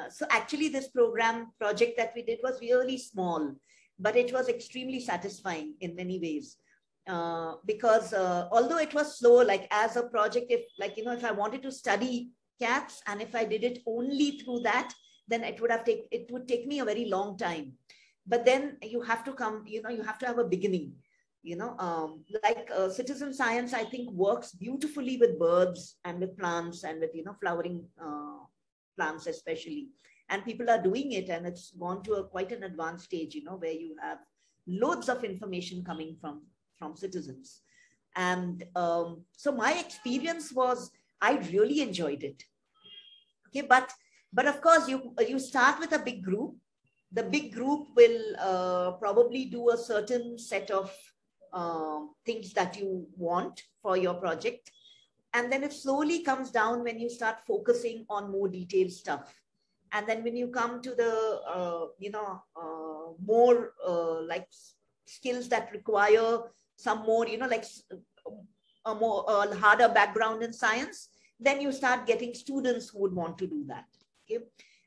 So actually this project that we did was really small, but it was extremely satisfying in many ways. Because although it was slow, like as a project, if like, if I wanted to study cats and if I did it only through that, then it would take me a very long time. But then you have to come, you have to have a beginning, like citizen science, I think works beautifully with birds and with plants and with, flowering plants especially. And people are doing it, and it's gone to quite an advanced stage, where you have loads of information coming from citizens. And so my experience was, I really enjoyed it. Okay, but of course you start with a big group. The big group will probably do a certain set of things that you want for your project. And then it slowly comes down when you start focusing on more detailed stuff. And then when you come to the, more like skills that require some more, like a more harder background in science, then you start getting students who would want to do that. Okay.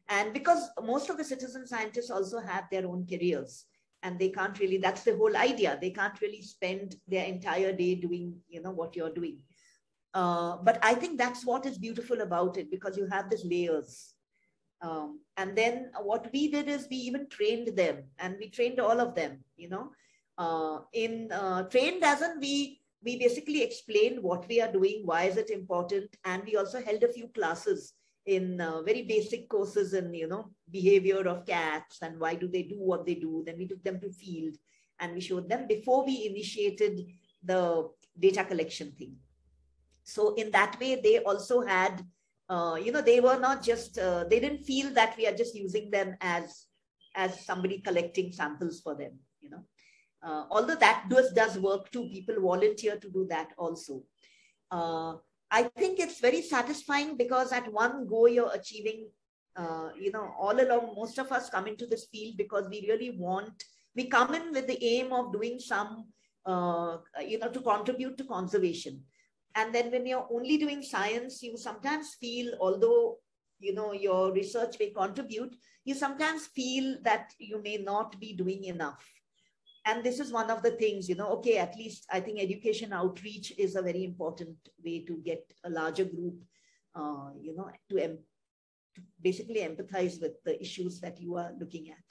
And because most of the citizen scientists also have their own careers, and they can't really, that's the whole idea. They can't really spend their entire day doing, what you're doing. But I think that's what is beautiful about it, because you have these layers. And then what we did is we even trained them, and we trained all of them, trained as in we basically explained what we are doing, why is it important. And we also held a few classes in very basic courses in, behavior of cats and why do they do what they do. Then we took them to field and we showed them before we initiated the data collection thing. So in that way, they also had, they were not just, they didn't feel that we are just using them as somebody collecting samples for them, although that does work too. People volunteer to do that also. I think it's very satisfying because at one go you're achieving, all along, most of us come into this field because we come in with the aim of doing some, to contribute to conservation. And then when you're only doing science, you sometimes feel, although, your research may contribute, you sometimes feel that you may not be doing enough. And this is one of the things, okay, at least I think education outreach is a very important way to get a larger group, to basically empathize with the issues that you are looking at.